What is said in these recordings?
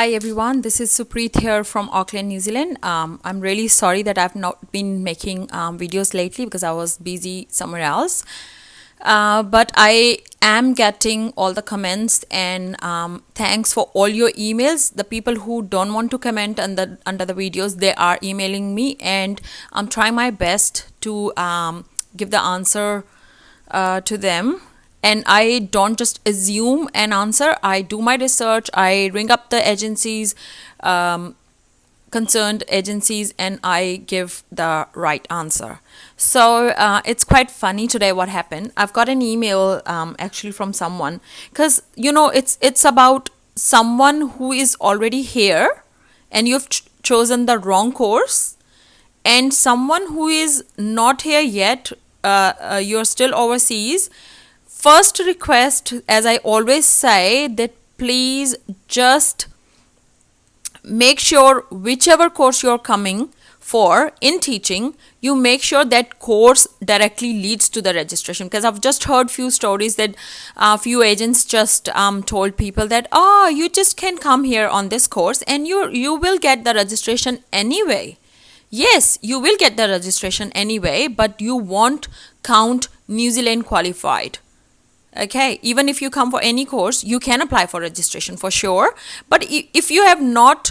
Hi everyone, this is Supreet here from Auckland, New Zealand. I'm really sorry that I've not been making videos lately because I was busy somewhere else. But I am getting all the comments and thanks for all your emails. The people who don't want to comment under the videos, they are emailing me, and I'm trying my best to give the answer to them. And I don't just assume an answer. I do my research. I ring up the agencies, concerned agencies, and I give the right answer. So it's quite funny today what happened. I've got an email actually from someone, because it's about someone who is already here and you've chosen the wrong course, and someone who is not here yet, you're still overseas. First request, as I always say, that please just make sure whichever course you're coming for in teaching, you make sure that course directly leads to the registration. Because I've just heard few stories that a few agents just told people that, you just can come here on this course and you will get the registration anyway. Yes, you will get the registration anyway, but you won't count New Zealand qualified. Okay, even if you come for any course, you can apply for registration for sure. But if you have not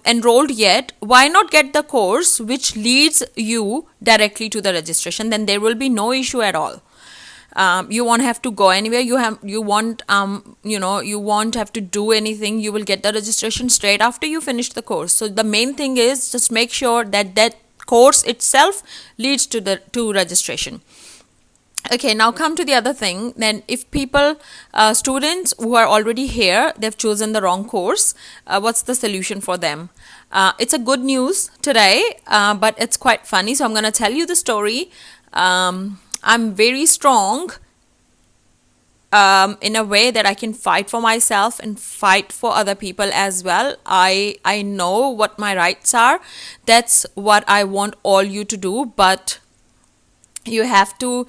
enrolled yet, why not get the course which leads you directly to the registration? Then there will be no issue at all. You won't have to go anywhere. You won't have to do anything. You will get the registration straight after you finish the course. So the main thing is just make sure that course itself leads to registration. Okay, now come to the other thing. Then if people, students who are already here, they've chosen the wrong course, what's the solution for them? It's a good news today, but it's quite funny. So I'm going to tell you the story. I'm very strong in a way that I can fight for myself and fight for other people as well. I know what my rights are. That's what I want all you to do, but you have to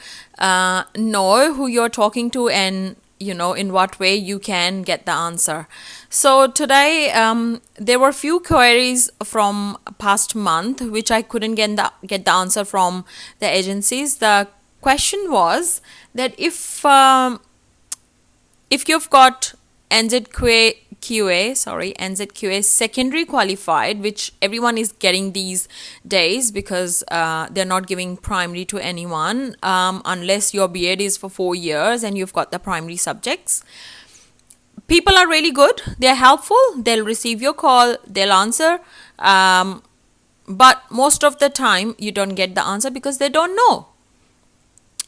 know who you're talking to and in what way you can get the answer. So today there were few queries from past month which I couldn't get the answer from the agencies. The question was that if you've got NZQA secondary qualified, which everyone is getting these days because they're not giving primary to anyone unless your BEd is for 4 years and you've got the primary subjects. People are really good. They're helpful. They'll receive your call. They'll answer. But most of the time you don't get the answer because they don't know.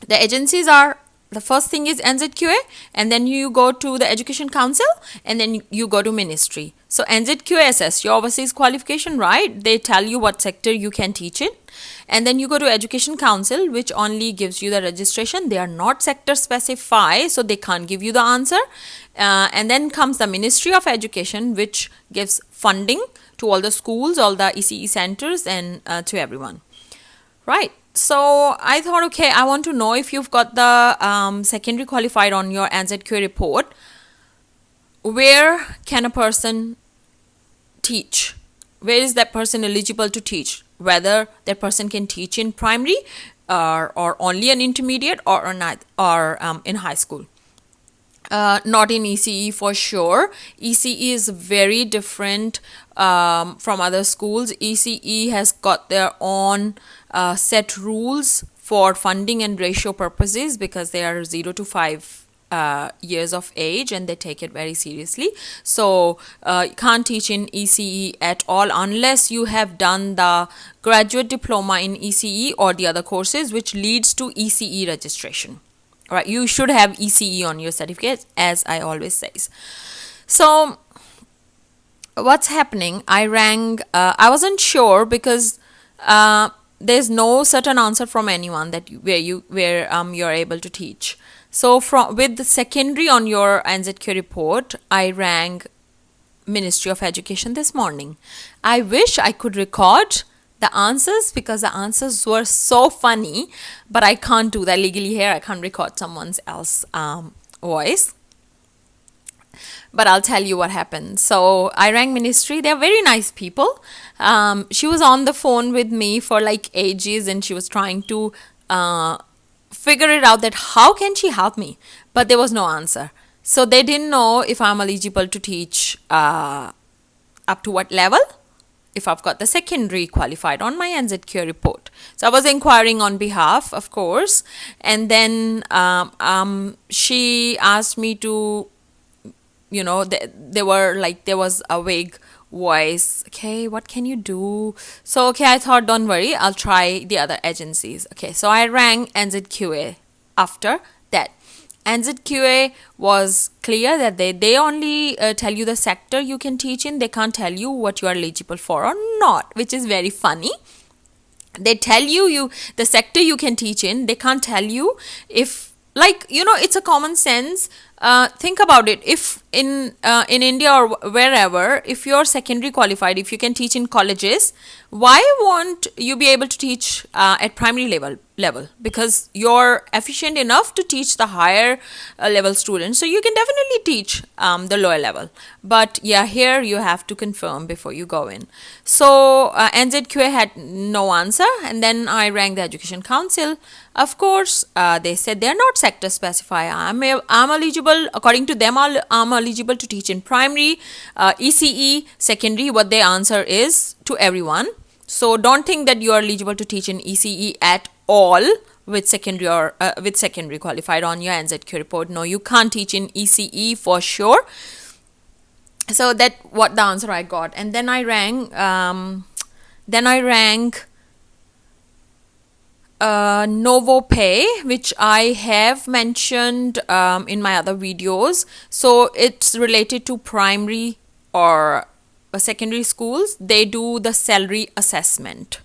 The agencies are, the first thing is NZQA, and then you go to the Education Council, and then you go to Ministry. So NZQA assess your overseas qualification, right? They tell you what sector you can teach in. And then you go to Education Council, which only gives you the registration. They are not sector specified, so they can't give you the answer. And then comes the Ministry of Education, which gives funding to all the schools, all the ECE centers, and to everyone. Right. So I thought, okay, I want to know if you've got the secondary qualified on your NZQA report. Where can a person teach? Where is that person eligible to teach? Whether that person can teach in primary or only an intermediate or in high school. Not in ECE for sure. ECE is very different from other schools. ECE has got their own set rules for funding and ratio purposes because they are 0 to 5 years of age and they take it very seriously. So you can't teach in ECE at all unless you have done the graduate diploma in ECE or the other courses which leads to ECE registration. Right, you should have ECE on your certificate, as I always say. So what's happening? I rang. I wasn't sure because there's no certain answer from anyone that where you're able to teach. So with the secondary on your NZQ report, I rang Ministry of Education this morning. I wish I could record the answers because the answers were so funny, but I can't do that legally here. I can't record someone else's voice. But I'll tell you what happened. So I rang ministry. They're very nice people. She was on the phone with me for like ages, and she was trying to figure it out that how can she help me, but there was no answer. So they didn't know if I'm eligible to teach up to what level, if I've got the secondary qualified on my NZQ report. So I was inquiring on behalf, of course, and then she asked me to, they were like, there was a vague voice. Okay, what can you do? So okay, I thought, don't worry, I'll try the other agencies. Okay, so I rang NZQA after that. NZQA was clear that they only tell you the sector you can teach in. They can't tell you what you are eligible for or not, which is very funny. They tell you the sector you can teach in. They can't tell you if, like, it's a common sense. Think about it. If in India or wherever, if you're secondary qualified, if you can teach in colleges, why won't you be able to teach at primary level? Because you're efficient enough to teach the higher level students, so you can definitely teach the lower level. But yeah, here you have to confirm before you go in. So NZQA had no answer, and then I rang the Education Council. Of course, they said they're not sector specified. I'm eligible, according to them, I'm eligible to teach in primary, ECE, secondary. What they answer is to everyone. So don't think that you are eligible to teach in ECE at all with secondary or with secondary qualified on your NZQ report. No, you can't teach in ECE for sure. So that what the answer I got, and then I rang. NovoPay, which I have mentioned in my other videos. So it's related to primary or secondary schools. They do the salary assessment,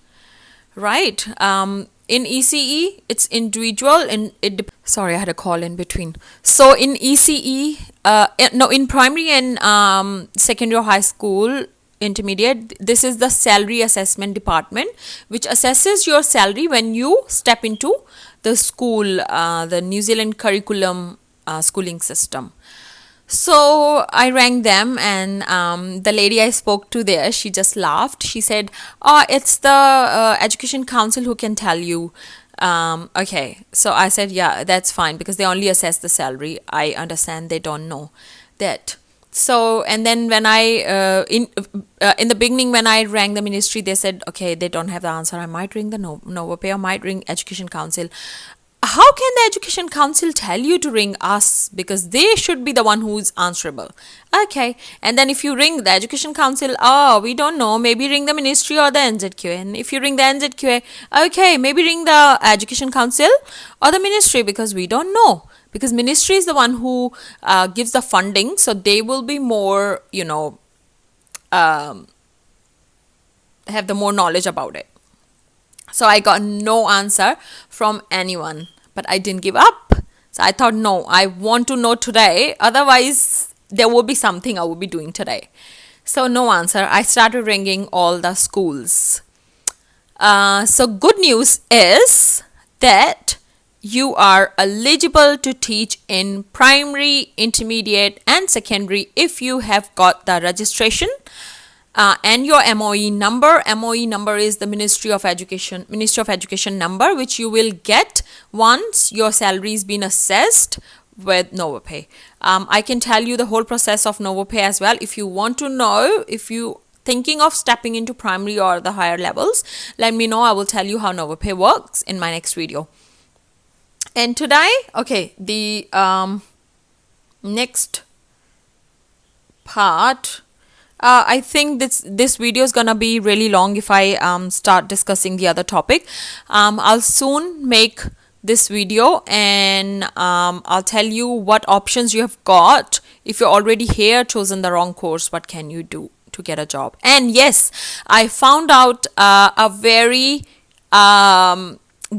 right? In ECE, it's individual, and sorry, I had a call in between. So in ECE, in primary and secondary or high school, intermediate, this is the salary assessment department, which assesses your salary when you step into the school, the New Zealand curriculum schooling system. So I rang them, and the lady I spoke to there, she just laughed. She said, oh, it's the Education Council who can tell you. Okay, so I said, yeah, that's fine, because they only assess the salary. I understand they don't know that. So, and then when I in the beginning, when I rang the ministry, they said, okay, they don't have the answer. I might ring the NovoPay, or might ring Education Council. How can the Education Council tell you to ring us? Because they should be the one who's answerable. Okay, and then if you ring the Education Council, oh, we don't know, maybe ring the ministry or the NZQA. And if you ring the NZQA, okay, maybe ring the Education Council or the ministry, because we don't know. Because ministry is the one who gives the funding, so they will be more, have the more knowledge about it. So I got no answer from anyone, but I didn't give up. So I thought, no, I want to know today. Otherwise, there will be something I will be doing today. So no answer. I started ringing all the schools. So good news is that you are eligible to teach in primary, intermediate and secondary if you have got the registration and your MOE number. MOE number is the Ministry of Education number, which you will get once your salary has been assessed with NovoPay. I can tell you the whole process of NovoPay as well. If you want to know, if you thinking of stepping into primary or the higher levels, let me know. I will tell you how NovoPay works in my next video. And today, okay, the next part, I think this video is gonna be really long if I start discussing the other topic. I'll soon make this video, and I'll tell you what options you have got. If you're already here, chosen the wrong course, what can you do to get a job? And yes, I found out a very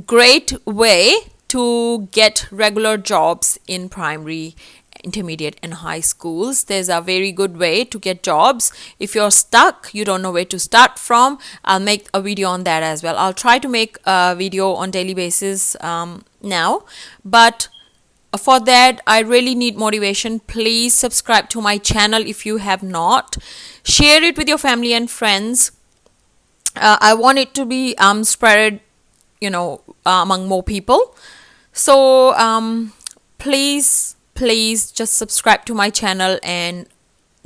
great way to get regular jobs in primary, intermediate and high schools. There's a very good way to get jobs. If you're stuck, you don't know where to start from, I'll make a video on that as well. I'll try to make a video on daily basis now, but for that, I really need motivation. Please subscribe to my channel if you have not. Share it with your family and friends. I want it to be spread, among more people. So please just subscribe to my channel and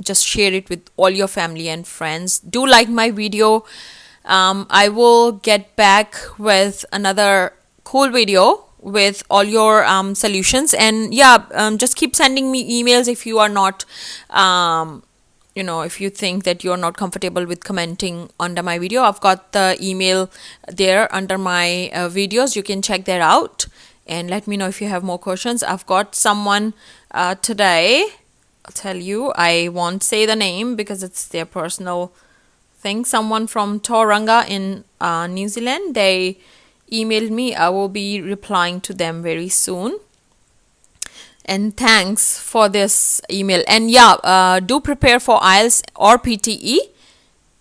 just share it with all your family and friends. Do like my video. I will get back with another cool video with all your solutions. And yeah, just keep sending me emails if you are not if you think that you're not comfortable with commenting under my video. I've got the email there under my videos. You can check that out and let me know if you have more questions. I've got someone today. I'll tell you, I won't say the name because it's their personal thing. Someone from Tauranga in New Zealand, they emailed me. I will be replying to them very soon. And thanks for this email. And yeah, do prepare for IELTS or PTE,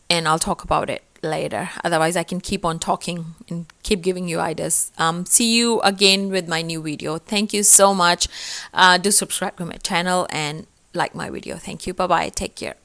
and I'll talk about it later. Otherwise, I can keep on talking and keep giving you ideas. See you again with my new video. Thank you so much. Do subscribe to my channel and like my video. Thank you. Bye bye. Take care.